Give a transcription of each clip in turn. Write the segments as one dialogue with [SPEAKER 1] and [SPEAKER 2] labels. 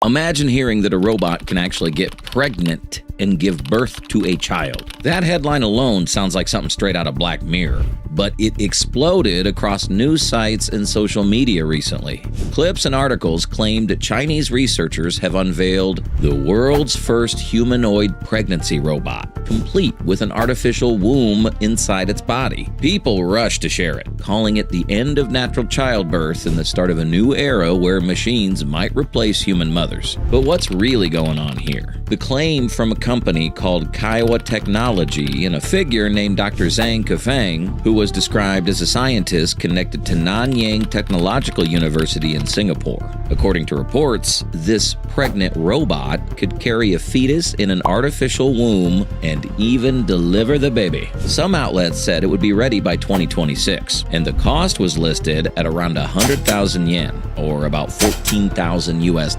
[SPEAKER 1] Imagine hearing that a robot can actually get pregnant and give birth to a child. That headline alone sounds like something straight out of Black Mirror, but it exploded across news sites and social media recently. Clips and articles claimed that Chinese researchers have unveiled the world's first humanoid pregnancy robot, complete with an artificial womb inside its body. People rushed to share it, calling it the end of natural childbirth and the start of a new era where machines might replace human mothers. But what's really going on here? The claim from a company called Kaiwa Technology and a figure named Dr. Zhang Kefeng, who was described as a scientist connected to Nanyang Technological University in Singapore. According to reports, this pregnant robot could carry a fetus in an artificial womb and even deliver the baby. Some outlets said it would be ready by 2026, and the cost was listed at around 100,000 yen, or about $14,000 US.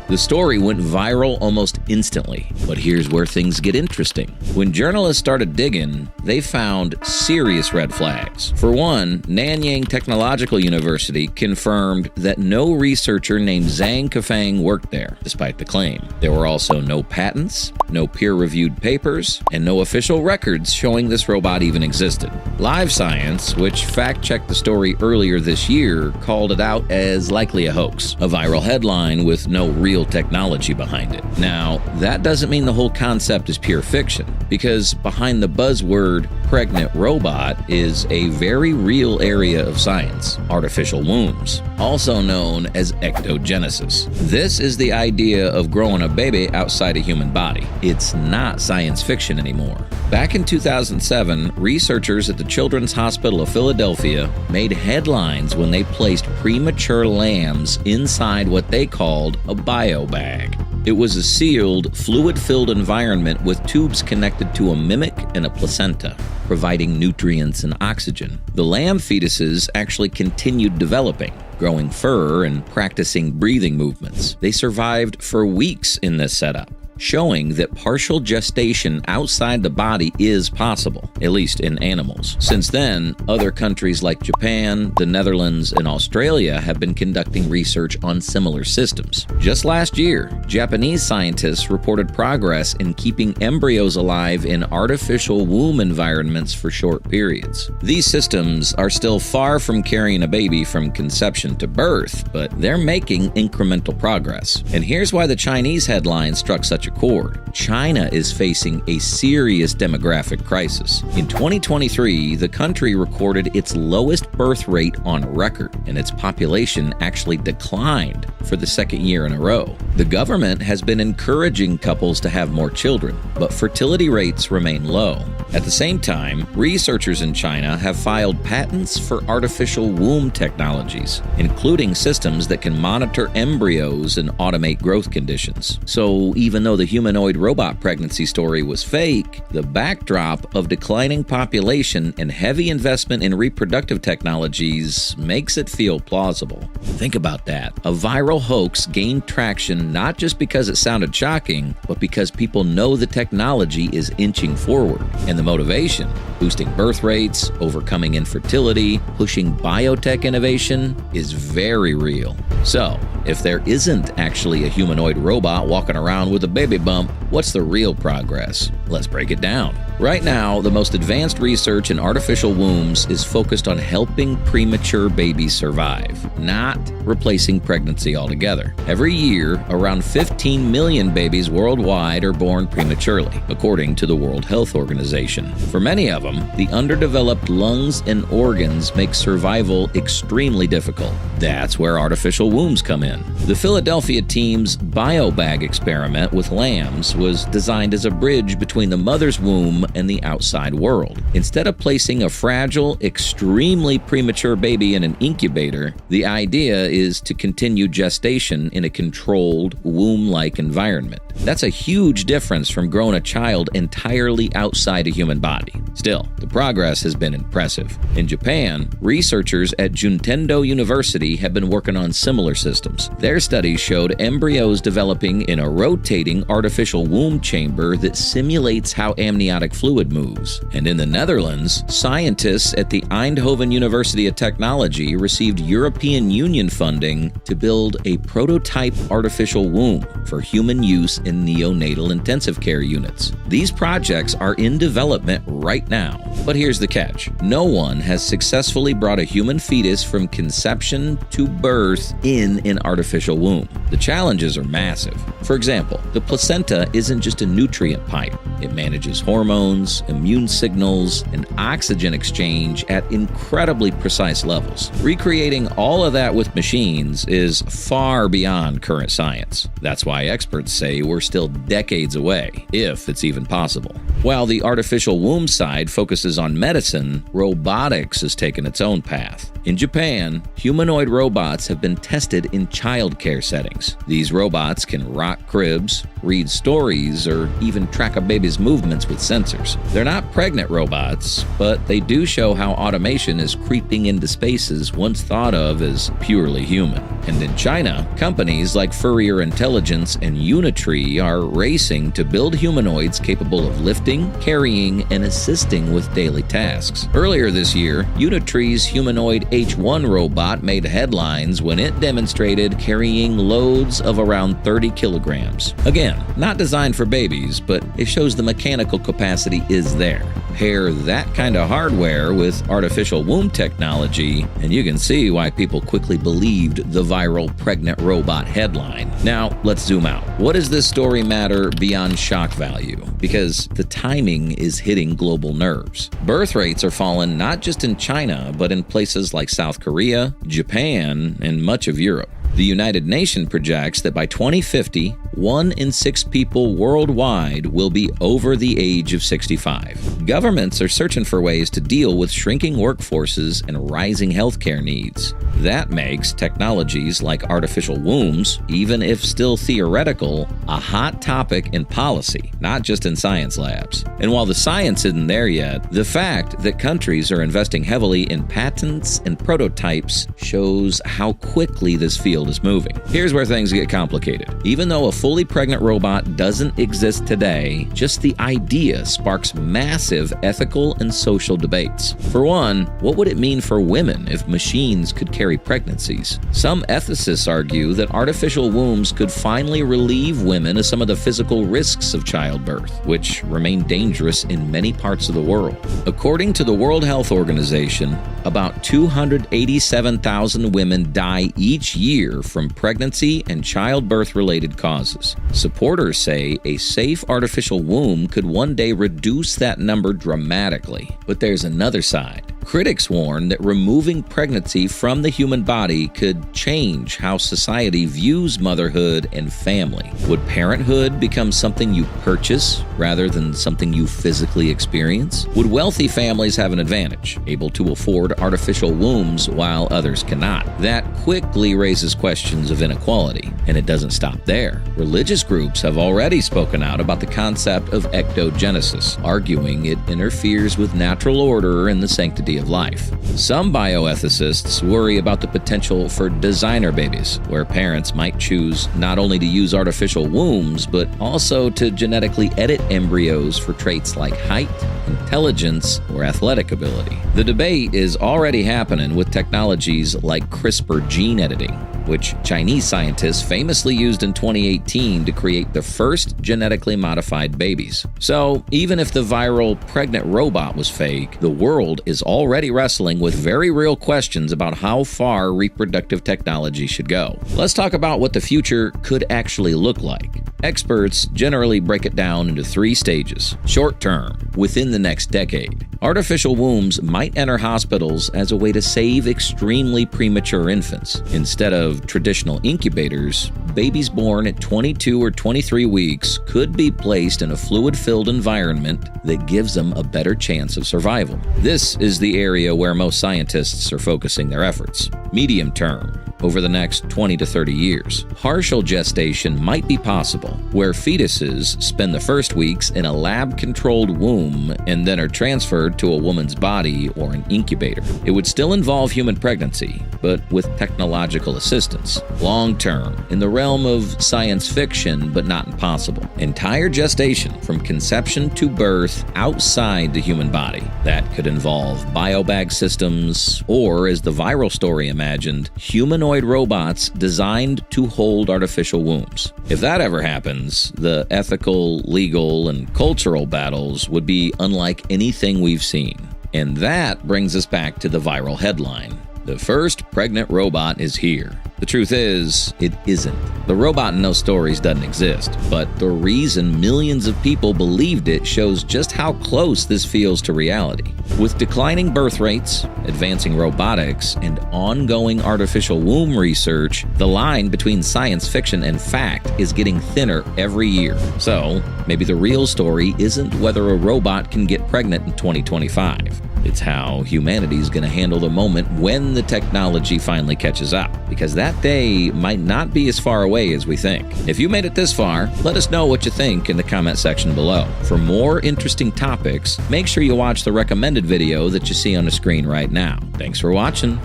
[SPEAKER 1] The story went viral almost instantly, but here's where things get interesting. When journalists started digging, they found serious red flags. For one, Nanyang Technological University confirmed that no researcher named Zhang Kefeng worked there, despite the claim. There were also no patents, no peer-reviewed papers, and no official records showing this robot even existed. Live Science, which fact-checked the story earlier this year, called it out as likely a hoax, a viral headline with no real technology behind it. Now, that doesn't mean the whole concept is pure fiction, because behind the buzzword pregnant robot is a very real area of science: artificial wombs, also known as ectogenesis. This is the idea of growing a baby outside a human body. It's not science fiction anymore. Back in 2007, researchers at the Children's Hospital of Philadelphia made headlines when they placed premature lambs inside what they called a biobag. It was a sealed, fluid-filled environment with tubes connected to a mimic and a placenta, providing nutrients and oxygen. The lamb fetuses actually continued developing, growing fur and practicing breathing movements. They survived for weeks in this setup, showing that partial gestation outside the body is possible, at least in animals. Since then, other countries like Japan, the Netherlands, and Australia have been conducting research on similar systems. Just last year, Japanese scientists reported progress in keeping embryos alive in artificial womb environments for short periods. These systems are still far from carrying a baby from conception to birth, but they're making incremental progress. And here's why the Chinese headline struck such a chord. China is facing a serious demographic crisis. In 2023, the country recorded its lowest birth rate on record, and its population actually declined for the second year in a row. The government has been encouraging couples to have more children, but fertility rates remain low. At the same time, researchers in China have filed patents for artificial womb technologies, including systems that can monitor embryos and automate growth conditions. So even though the humanoid robot pregnancy story was fake, the backdrop of declining population and heavy investment in reproductive technologies makes it feel plausible. Think about that. A viral hoax gained traction not just because it sounded shocking, but because people know the technology is inching forward. And the motivation, boosting birth rates, overcoming infertility, pushing biotech innovation, is very real. So, if there isn't actually a humanoid robot walking around with a baby bump, what's the real progress? Let's break it down. Right now, the most advanced research in artificial wombs is focused on helping premature babies survive, not replacing pregnancy altogether. Every year, around 15 million babies worldwide are born prematurely, according to the World Health Organization. For many of them, the underdeveloped lungs and organs make survival extremely difficult. That's where artificial wombs come in. The Philadelphia team's biobag experiment with lambs was designed as a bridge between the mother's womb and the outside world. Instead of placing a fragile, extremely premature baby in an incubator, the idea is to continue gestation in a controlled, womb-like environment. That's a huge difference from growing a child entirely outside a human body. Still, the progress has been impressive. In Japan, researchers at Juntendo University have been working on similar systems. Their studies showed embryos developing in a rotating artificial womb chamber that simulates manipulates how amniotic fluid moves. And in the Netherlands, scientists at the Eindhoven University of Technology received European Union funding to build a prototype artificial womb for human use in neonatal intensive care units. These projects are in development right now. But here's the catch. No one has successfully brought a human fetus from conception to birth in an artificial womb. The challenges are massive. For example, the placenta isn't just a nutrient pipe. It manages hormones, immune signals, and oxygen exchange at incredibly precise levels. Recreating all of that with machines is far beyond current science. That's why experts say we're still decades away, if it's even possible. While the artificial womb side focuses on medicine, robotics has taken its own path. In Japan, humanoid robots have been tested in childcare settings. These robots can rock cribs, read stories, or even track a baby's movements with sensors. They're not pregnant robots, but they do show how automation is creeping into spaces once thought of as purely human. And in China, companies like Fourier Intelligence and Unitree are racing to build humanoids capable of lifting, carrying, and assisting with daily tasks. Earlier this year, Unitree's humanoid H1 robot made headlines when it demonstrated carrying loads of around 30 kilograms. Again, not designed for babies, but it shows the mechanical capacity is there. Pair that kind of hardware with artificial womb technology, and you can see why people quickly believed the viral pregnant robot headline. Now, let's zoom out. What does this story matter beyond shock value? Because the timing is hitting global nerves. Birth rates are falling not just in China, but in places like South Korea, Japan, and much of Europe. The United Nations projects that by 2050, 1 in 6 people worldwide will be over the age of 65. Governments are searching for ways to deal with shrinking workforces and rising healthcare needs. That makes technologies like artificial wombs, even if still theoretical, a hot topic in policy, not just in science labs. And while the science isn't there yet, the fact that countries are investing heavily in patents and prototypes shows how quickly this field is moving. Here's where things get complicated. Even though a fully pregnant robot doesn't exist today, just the idea sparks massive ethical and social debates. For one, what would it mean for women if machines could carry pregnancies? Some ethicists argue that artificial wombs could finally relieve women of some of the physical risks of childbirth, which remain dangerous in many parts of the world. According to the World Health Organization, about 287,000 women die each year from pregnancy and childbirth-related causes. Supporters say a safe artificial womb could one day reduce that number dramatically. But there's another side. Critics warn that removing pregnancy from the human body could change how society views motherhood and family. Would parenthood become something you purchase rather than something you physically experience? Would wealthy families have an advantage, able to afford artificial wombs while others cannot? That quickly raises questions of inequality, and it doesn't stop there. Religious groups have already spoken out about the concept of ectogenesis, arguing it interferes with natural order and the sanctity of life. Some bioethicists worry about the potential for designer babies, where parents might choose not only to use artificial wombs, but also to genetically edit embryos for traits like height, intelligence, or athletic ability. The debate is already happening with technologies like CRISPR gene editing, which Chinese scientists famously used in 2018 to create the first genetically modified babies. So, even if the viral pregnant robot was fake, the world is already wrestling with very real questions about how far reproductive technology should go. Let's talk about what the future could actually look like. Experts generally break it down into 3 stages. Short term, within the next decade. Artificial wombs might enter hospitals as a way to save extremely premature infants. Instead of traditional incubators, babies born at 22 or 23 weeks could be placed in a fluid-filled environment that gives them a better chance of survival. This is the area where most scientists are focusing their efforts. Medium term. over the next 20 to 30 years. Partial gestation might be possible, where fetuses spend the first weeks in a lab-controlled womb and then are transferred to a woman's body or an incubator. It would still involve human pregnancy, but with technological assistance. Long-term, in the realm of science fiction, but not impossible. Entire gestation from conception to birth outside the human body. That could involve biobag systems, or, as the viral story imagined, humanoid robots designed to hold artificial wombs. If that ever happens, the ethical, legal, and cultural battles would be unlike anything we've seen. And that brings us back to the viral headline. The first pregnant robot is here. The truth is, it isn't. The robot in those stories doesn't exist, but the reason millions of people believed it shows just how close this feels to reality. With declining birth rates, advancing robotics, and ongoing artificial womb research, the line between science fiction and fact is getting thinner every year. So, maybe the real story isn't whether a robot can get pregnant in 2025. It's how humanity is going to handle the moment when the technology finally catches up, because that day might not be as far away as we think. If you made it this far, let us know what you think in the comment section below. For more interesting topics, make sure you watch the recommended video that you see on the screen right now. Thanks for watching.